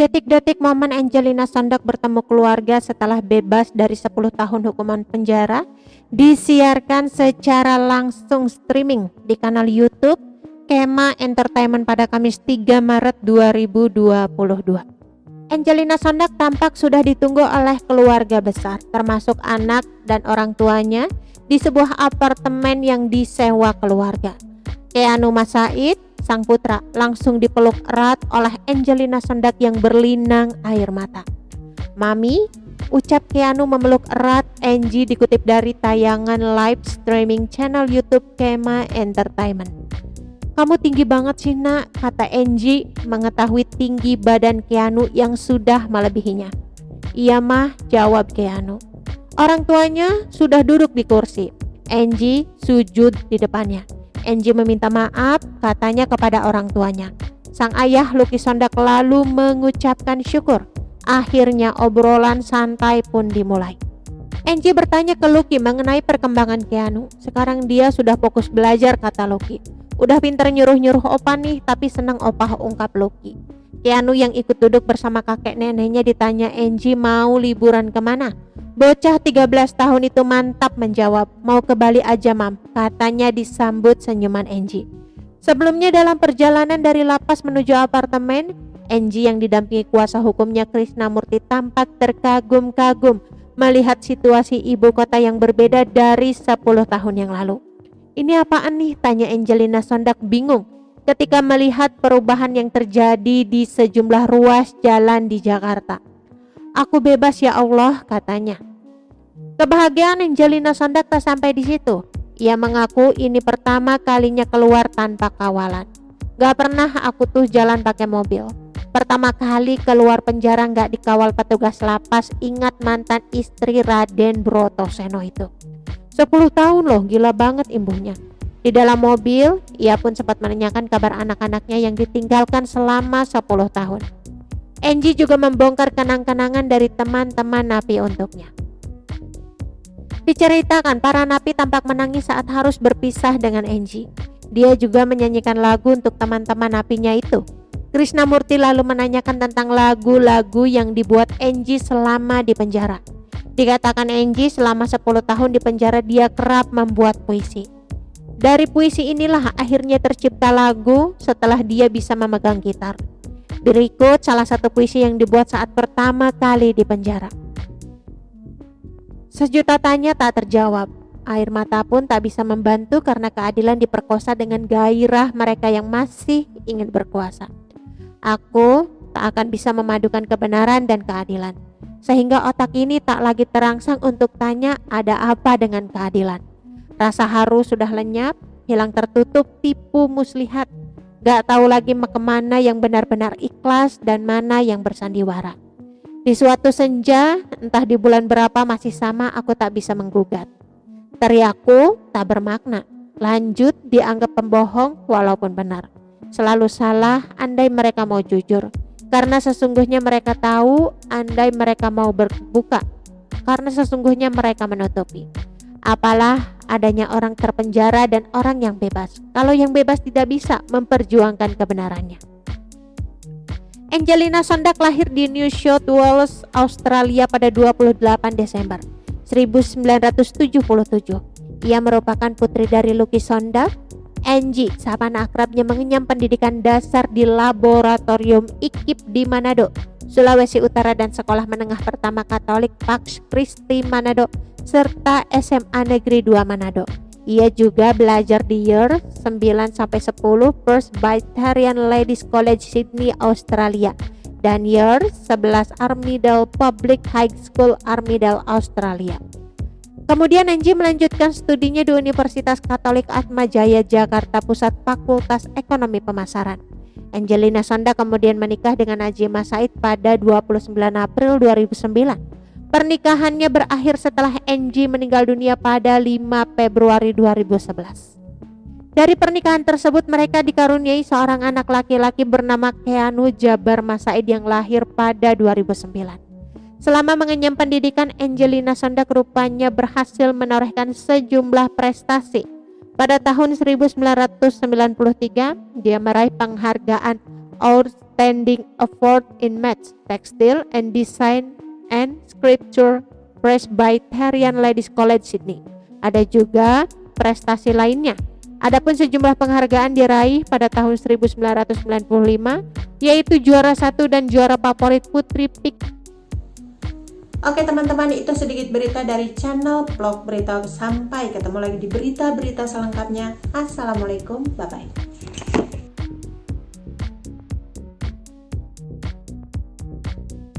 Detik-detik momen Angelina Sondak bertemu keluarga setelah bebas dari 10 tahun hukuman penjara disiarkan secara langsung streaming di kanal YouTube Kema Entertainment pada Kamis 3 Maret 2022. Angelina Sondak tampak sudah ditunggu oleh keluarga besar, termasuk anak dan orang tuanya di sebuah apartemen yang disewa keluarga. Keanu Mas Said, sang putra, langsung dipeluk erat oleh Angelina Sondak yang berlinang air mata. "Mami," ucap Keanu memeluk erat Angie, dikutip dari tayangan live streaming channel YouTube Kema Entertainment. "Kamu tinggi banget sih nak," kata Angie mengetahui tinggi badan Keanu yang sudah melebihinya. "Iya mah," jawab Keanu. Orang tuanya sudah duduk di kursi. Angie sujud di depannya. Angie meminta maaf, katanya, kepada orang tuanya. Sang ayah Lucky Sondak lalu mengucapkan syukur. Akhirnya obrolan santai pun dimulai. Angie bertanya ke Lucky mengenai perkembangan Keanu. "Sekarang dia sudah fokus belajar," kata Lucky. "Udah pinter nyuruh-nyuruh opa nih, tapi senang opa," ungkap Lucky. Keanu yang ikut duduk bersama kakek neneknya ditanya Angie mau liburan kemana. Bocah 13 tahun itu mantap menjawab, "Mau ke Bali aja mam," katanya disambut senyuman Angie. Sebelumnya dalam perjalanan dari lapas menuju apartemen, Angie yang didampingi kuasa hukumnya Krisnamurti tampak terkagum-kagum melihat situasi ibu kota yang berbeda dari 10 tahun yang lalu. "Ini apaan nih?" tanya Angelina Sondak bingung ketika melihat perubahan yang terjadi di sejumlah ruas jalan di Jakarta. "Aku bebas ya Allah," katanya. Kebahagiaan Angelina Sondak tak sampai di situ. Ia mengaku ini pertama kalinya keluar tanpa kawalan. "Gak pernah aku tuh jalan pakai mobil. Pertama kali keluar penjara gak dikawal petugas lapas," ingat mantan istri Raden Brotoseno itu. 10 tahun loh, gila banget imbuhnya. Di dalam mobil, ia pun sempat menanyakan kabar anak-anaknya yang ditinggalkan selama 10 tahun. Angie juga membongkar kenang-kenangan dari teman-teman napi untuknya. Diceritakan para napi tampak menangis saat harus berpisah dengan Angie. Dia juga menyanyikan lagu untuk teman-teman napinya itu. Krisnamurti lalu menanyakan tentang lagu-lagu yang dibuat Angie selama di penjara. Dikatakan Angie selama 10 tahun di penjara dia kerap membuat puisi. Dari puisi inilah akhirnya tercipta lagu setelah dia bisa memegang gitar. Berikut salah satu puisi yang dibuat saat pertama kali di penjara. Sejuta tanya tak terjawab. Air mata pun tak bisa membantu karena keadilan diperkosa dengan gairah mereka yang masih ingin berkuasa. Aku tak akan bisa memadukan kebenaran dan keadilan, sehingga otak ini tak lagi terangsang untuk tanya ada apa dengan keadilan. Rasa haru sudah lenyap, hilang tertutup tipu muslihat. Gak tahu lagi kemana yang benar-benar ikhlas dan mana yang bersandiwara. Di suatu senja, entah di bulan berapa masih sama, aku tak bisa menggugat. Teriakku tak bermakna. Lanjut dianggap pembohong walaupun benar. Selalu salah andai mereka mau jujur. Karena sesungguhnya mereka tahu andai mereka mau berbuka. Karena sesungguhnya mereka menutupi. Apalah adanya orang terpenjara dan orang yang bebas, kalau yang bebas tidak bisa memperjuangkan kebenarannya. Angelina Sondak lahir di New South Wales, Australia pada 28 Desember 1977. Ia merupakan putri dari Lucky Sondak. Angie, sapaan akrabnya, mengenyam pendidikan dasar di Laboratorium IKIP di Manado, Sulawesi Utara dan sekolah menengah pertama Katolik Pax Christi Manado serta SMA Negeri 2 Manado. Ia juga belajar di Year 9-10 Presbyterian Ladies College Sydney, Australia dan Year 11 Armidale Public High School, Armidale, Australia. Kemudian Angie melanjutkan studinya di Universitas Katolik Atma Jaya Jakarta Pusat Fakultas Ekonomi Pemasaran. Angelina Sondak kemudian menikah dengan Haji Mas Said pada 29 April 2009. Pernikahannya berakhir setelah Angie meninggal dunia pada 5 Februari 2011. Dari pernikahan tersebut mereka dikaruniai seorang anak laki-laki bernama Keanu Jabar Mas Said yang lahir pada 2009. Selama mengenyam pendidikan, Angelina Sondak rupanya berhasil menorehkan sejumlah prestasi. Pada tahun 1993, dia meraih penghargaan Outstanding Award in Maths, Textile and Design and Sculpture Presbyterian Ladies College Sydney. Ada juga prestasi lainnya. Adapun sejumlah penghargaan diraih pada tahun 1995, yaitu juara 1 dan juara favorit Putri Pik. Oke teman-teman, itu sedikit berita dari channel Vlog Berita. Sampai ketemu lagi di berita-berita selengkapnya. Assalamualaikum, bye-bye.